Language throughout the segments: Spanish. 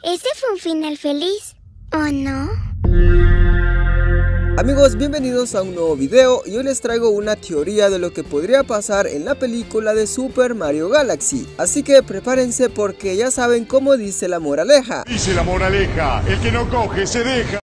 Ese fue un final feliz, ¿o no? Amigos, bienvenidos a un nuevo video y hoy les traigo una teoría de lo que podría pasar en la película de Super Mario Galaxy. Así que prepárense porque ya saben cómo dice la moraleja. Dice la moraleja, el que no coge se deja.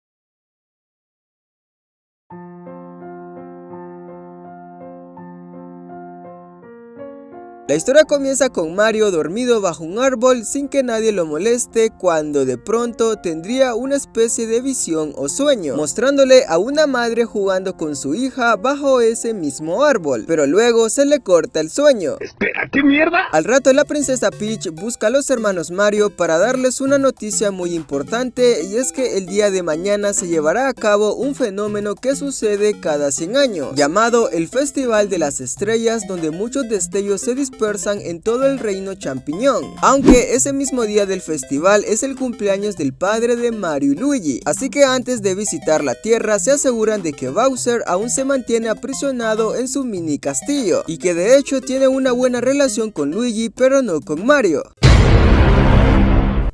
La historia comienza con Mario dormido bajo un árbol sin que nadie lo moleste cuando de pronto tendría una especie de visión o sueño, mostrándole a una madre jugando con su hija bajo ese mismo árbol, pero luego se le corta el sueño. Espera, ¿qué mierda? Al rato la princesa Peach busca a los hermanos Mario para darles una noticia muy importante, y es que el día de mañana se llevará a cabo un fenómeno que sucede cada 100 años, llamado el Festival de las Estrellas, donde muchos destellos se dispersan en todo el reino champiñón, aunque ese mismo día del festival es el cumpleaños del padre de Mario y Luigi, así que antes de visitar la tierra se aseguran de que Bowser aún se mantiene aprisionado en su mini castillo, y que de hecho tiene una buena relación con Luigi pero no con Mario.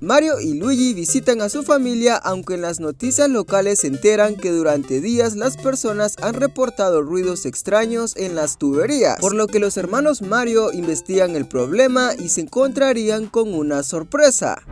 Mario y Luigi visitan a su familia, aunque en las noticias locales se enteran que durante días las personas han reportado ruidos extraños en las tuberías, por lo que los hermanos Mario investigan el problema y se encontrarían con una sorpresa.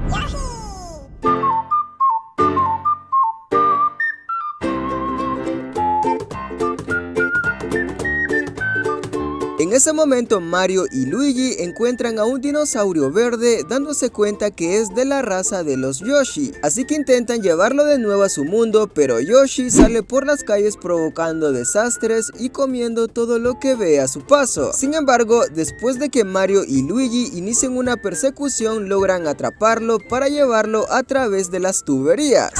En ese momento Mario y Luigi encuentran a un dinosaurio verde, dándose cuenta que es de la raza de los Yoshi, así que intentan llevarlo de nuevo a su mundo, pero Yoshi sale por las calles provocando desastres y comiendo todo lo que ve a su paso. Sin embargo, después de que Mario y Luigi inicien una persecución, logran atraparlo para llevarlo a través de las tuberías.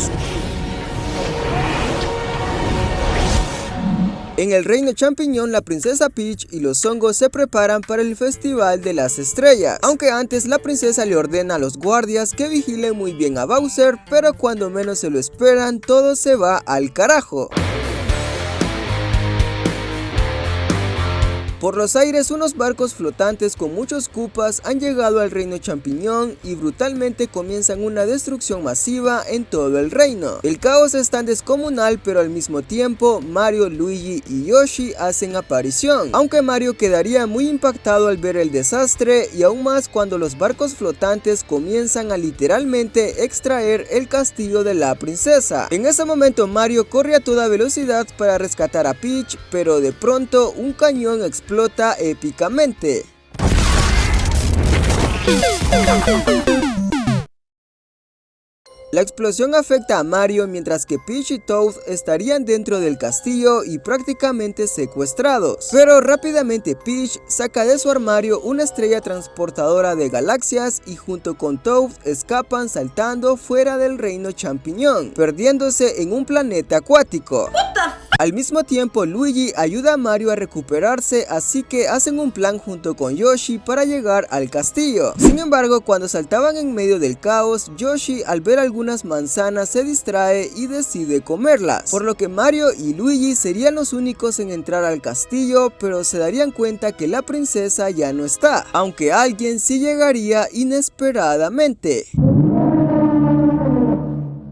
En el reino champiñón, la princesa Peach y los hongos se preparan para el Festival de las Estrellas, aunque antes la princesa le ordena a los guardias que vigilen muy bien a Bowser, pero cuando menos se lo esperan, todo se va al carajo. Por los aires, unos barcos flotantes con muchos Koopas han llegado al reino champiñón y brutalmente comienzan una destrucción masiva en todo el reino. El caos es tan descomunal, pero al mismo tiempo Mario, Luigi y Yoshi hacen aparición, aunque Mario quedaría muy impactado al ver el desastre, y aún más cuando los barcos flotantes comienzan a literalmente extraer el castillo de la princesa. En ese momento Mario corre a toda velocidad para rescatar a Peach, pero de pronto un cañón explota épicamente. La explosión afecta a Mario, mientras que Peach y Toad estarían dentro del castillo y prácticamente secuestrados. Pero rápidamente Peach saca de su armario una estrella transportadora de galaxias y junto con Toad escapan saltando fuera del reino champiñón, perdiéndose en un planeta acuático. Al mismo tiempo, Luigi ayuda a Mario a recuperarse, así que hacen un plan junto con Yoshi para llegar al castillo. Sin embargo, cuando saltaban en medio del caos, Yoshi, al ver algunas manzanas, se distrae y decide comerlas, por lo que Mario y Luigi serían los únicos en entrar al castillo, pero se darían cuenta que la princesa ya no está, aunque alguien sí llegaría inesperadamente.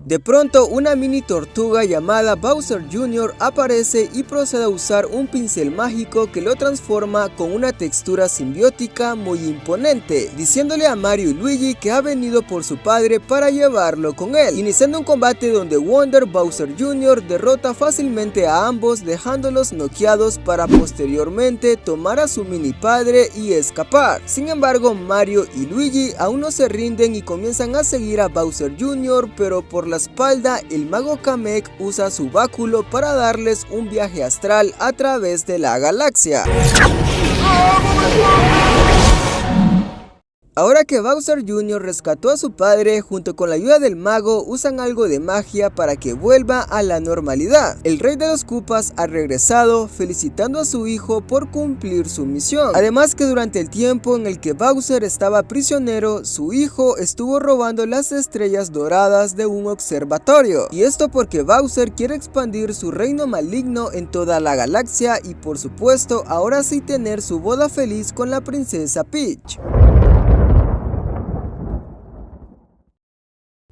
De pronto, una mini tortuga llamada Bowser Jr. aparece y procede a usar un pincel mágico que lo transforma con una textura simbiótica muy imponente, diciéndole a Mario y Luigi que ha venido por su padre para llevarlo con él, iniciando un combate donde Wonder Bowser Jr. derrota fácilmente a ambos, dejándolos noqueados para posteriormente tomar a su mini padre y escapar. Sin embargo, Mario y Luigi aún no se rinden y comienzan a seguir a Bowser Jr., pero por la espalda el mago Kamek usa su báculo para darles un viaje astral a través de la galaxia. Ahora que Bowser Jr. rescató a su padre, junto con la ayuda del mago, usan algo de magia para que vuelva a la normalidad. El rey de los Koopas ha regresado, felicitando a su hijo por cumplir su misión. Además que durante el tiempo en el que Bowser estaba prisionero, su hijo estuvo robando las estrellas doradas de un observatorio. Y esto porque Bowser quiere expandir su reino maligno en toda la galaxia y por supuesto ahora sí tener su boda feliz con la princesa Peach.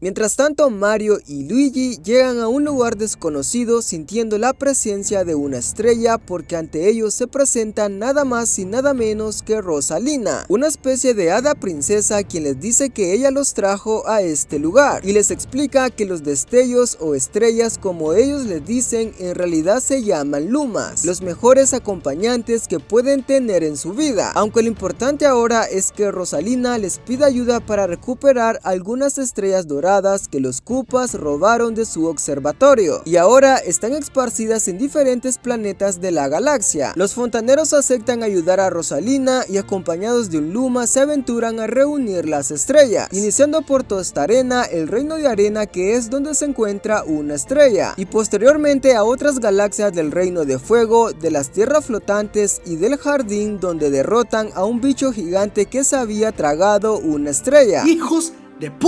Mientras tanto, Mario y Luigi llegan a un lugar desconocido sintiendo la presencia de una estrella porque ante ellos se presenta nada más y nada menos que Rosalina, una especie de hada princesa quien les dice que ella los trajo a este lugar y les explica que los destellos o estrellas, como ellos les dicen, en realidad se llaman lumas, los mejores acompañantes que pueden tener en su vida, aunque lo importante ahora es que Rosalina les pide ayuda para recuperar algunas estrellas doradas que los Koopas robaron de su observatorio y ahora están esparcidas en diferentes planetas de la galaxia. Los fontaneros aceptan ayudar a Rosalina y acompañados de un Luma se aventuran a reunir las estrellas, iniciando por Tostarena, el reino de arena que es donde se encuentra una estrella, y posteriormente a otras galaxias del reino de fuego, de las tierras flotantes y del jardín donde derrotan a un bicho gigante que se había tragado una estrella. ¡Hijos!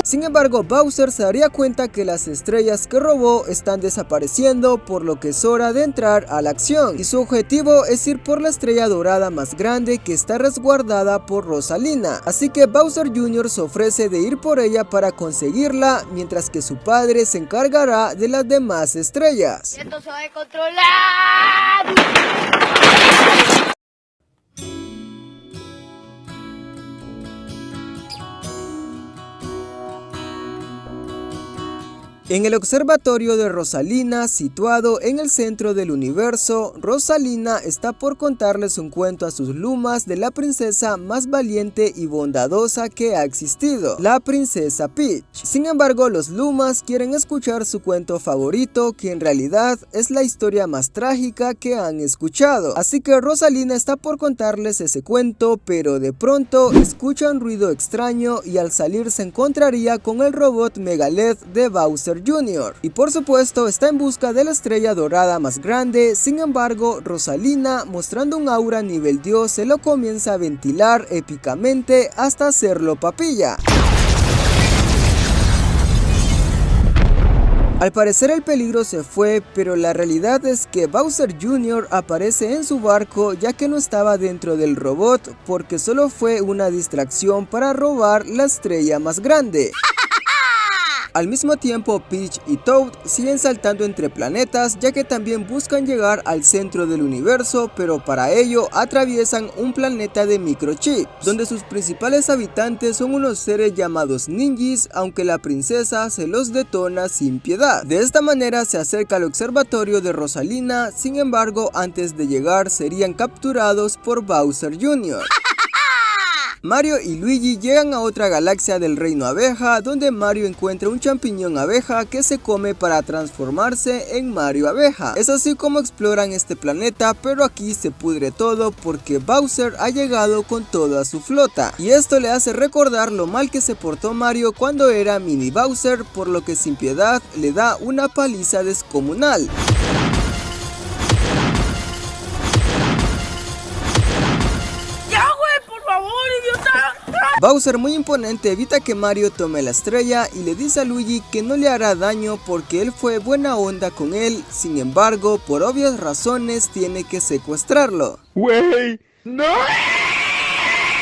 Sin embargo, Bowser se daría cuenta que las estrellas que robó están desapareciendo, por lo que es hora de entrar a la acción, y su objetivo es ir por la estrella dorada más grande que está resguardada por Rosalina, así que Bowser Jr. se ofrece de ir por ella para conseguirla, mientras que su padre se encargará de las demás estrellas. ¡Esto se va a controlar! En el observatorio de Rosalina, situado en el centro del universo, Rosalina está por contarles un cuento a sus Lumas de la princesa más valiente y bondadosa que ha existido, la princesa Peach. Sin embargo, los Lumas quieren escuchar su cuento favorito, que en realidad es la historia más trágica que han escuchado. Así que Rosalina está por contarles ese cuento, pero de pronto escucha un ruido extraño y al salir se encontraría con el robot Megaleth de Bowser Jr. y por supuesto está en busca de la estrella dorada más grande. Sin embargo, Rosalina, mostrando un aura nivel dios, se lo comienza a ventilar épicamente hasta hacerlo papilla. Al parecer el peligro se fue, pero la realidad es que Bowser Jr. aparece en su barco, ya que no estaba dentro del robot porque solo fue una distracción para robar la estrella más grande. Al mismo tiempo, Peach y Toad siguen saltando entre planetas, ya que también buscan llegar al centro del universo, pero para ello atraviesan un planeta de microchips, donde sus principales habitantes son unos seres llamados Ninjis, aunque la princesa se los detona sin piedad. De esta manera se acerca al observatorio de Rosalina, sin embargo, antes de llegar serían capturados por Bowser Jr. Mario y Luigi llegan a otra galaxia del reino abeja, donde Mario encuentra un champiñón abeja que se come para transformarse en Mario abeja. Es así como exploran este planeta, pero aquí se pudre todo porque Bowser ha llegado con toda su flota, y esto le hace recordar lo mal que se portó Mario cuando era mini Bowser, por lo que sin piedad le da una paliza descomunal. Bowser, muy imponente, evita que Mario tome la estrella y le dice a Luigi que no le hará daño porque él fue buena onda con él. Sin embargo, por obvias razones tiene que secuestrarlo. ¡Wey! ¡No!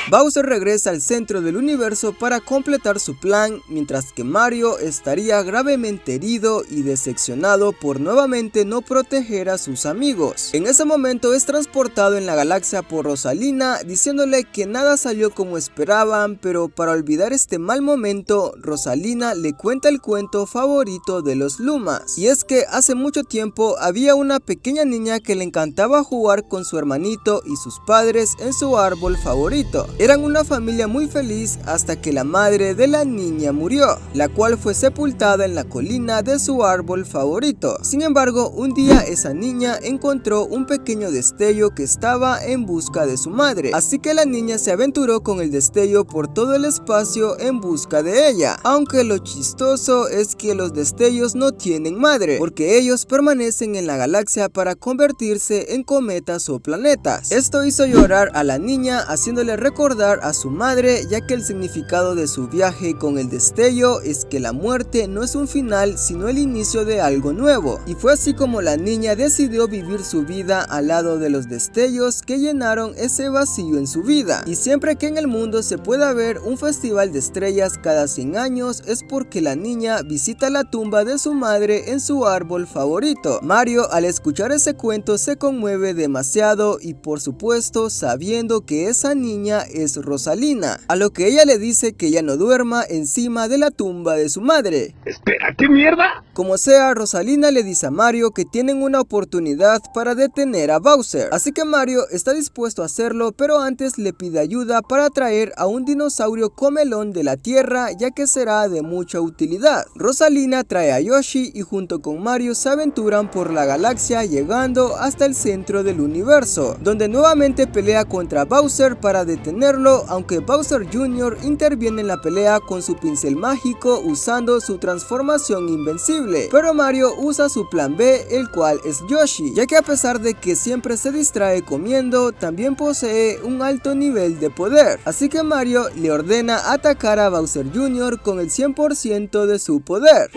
Bowser regresa al centro del universo para completar su plan, mientras que Mario estaría gravemente herido y decepcionado por nuevamente no proteger a sus amigos. En ese momento es transportado en la galaxia por Rosalina, diciéndole que nada salió como esperaban, pero para olvidar este mal momento, Rosalina le cuenta el cuento favorito de los Lumas, y es que hace mucho tiempo había una pequeña niña que le encantaba jugar con su hermanito y sus padres en su árbol favorito. Eran una familia muy feliz hasta que la madre de la niña murió, la cual fue sepultada en la colina de su árbol favorito. Sin embargo, un día esa niña encontró un pequeño destello que estaba en busca de su madre, así que la niña se aventuró con el destello por todo el espacio en busca de ella. Aunque lo chistoso es que los destellos no tienen madre, porque ellos permanecen en la galaxia para convertirse en cometas o planetas. Esto hizo llorar a la niña, haciéndole recordar recordar a su madre, ya que el significado de su viaje con el destello es que la muerte no es un final sino el inicio de algo nuevo, y fue así como la niña decidió vivir su vida al lado de los destellos que llenaron ese vacío en su vida. Y siempre que en el mundo se pueda ver un festival de estrellas cada 100 años es porque la niña visita la tumba de su madre en su árbol favorito. Mario, al escuchar ese cuento, se conmueve demasiado y por supuesto sabiendo que esa niña es Rosalina, a lo que ella le dice que ya no duerma encima de la tumba de su madre. Espera, ¿qué mierda? Como sea, Rosalina le dice a Mario que tienen una oportunidad para detener a Bowser, así que Mario está dispuesto a hacerlo, pero antes le pide ayuda para traer a un dinosaurio comelón de la tierra, ya que será de mucha utilidad. Rosalina trae a Yoshi y junto con Mario se aventuran por la galaxia, llegando hasta el centro del universo, donde nuevamente pelea contra Bowser para detenerlo, aunque Bowser Jr. interviene en la pelea con su pincel mágico usando su transformación invencible, pero Mario usa su plan B, el cual es Yoshi, ya que a pesar de que siempre se distrae comiendo, también posee un alto nivel de poder, así que Mario le ordena atacar a Bowser Jr. con el 100% de su poder.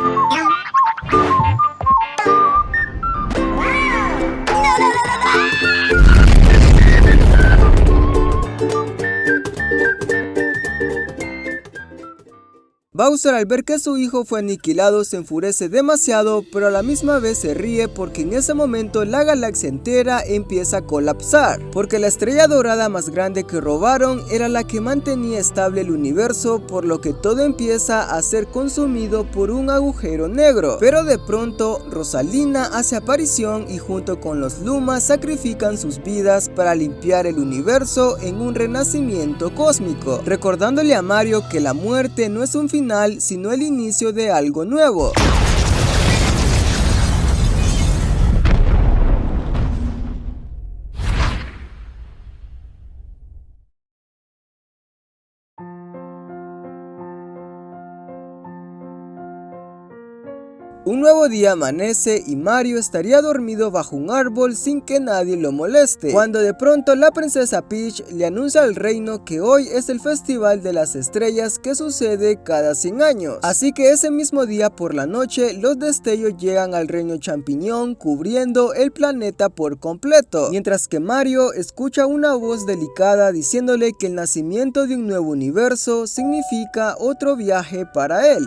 Bowser, al ver que su hijo fue aniquilado, se enfurece demasiado, pero a la misma vez se ríe porque en ese momento la galaxia entera empieza a colapsar, porque la estrella dorada más grande que robaron era la que mantenía estable el universo, por lo que todo empieza a ser consumido por un agujero negro. Pero de pronto Rosalina hace aparición y junto con los Lumas sacrifican sus vidas para limpiar el universo en un renacimiento cósmico, recordándole a Mario que la muerte no es un final sino el inicio de algo nuevo. Un nuevo día amanece y Mario estaría dormido bajo un árbol sin que nadie lo moleste, cuando de pronto la princesa Peach le anuncia al reino que hoy es el festival de las estrellas que sucede cada 100 años. Así que ese mismo día por la noche los destellos llegan al reino champiñón, cubriendo el planeta por completo, mientras que Mario escucha una voz delicada diciéndole que el nacimiento de un nuevo universo significa otro viaje para él.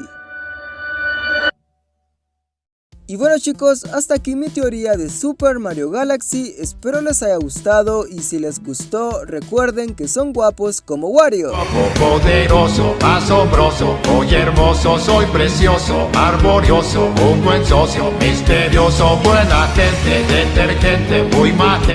Y bueno chicos, hasta aquí mi teoría de Super Mario Galaxy, espero les haya gustado y si les gustó recuerden que son guapos como Wario. Poderoso, asombroso, hoy hermoso, soy precioso, armonioso, un buen socio, misterioso, buena gente, detergente, muy majete.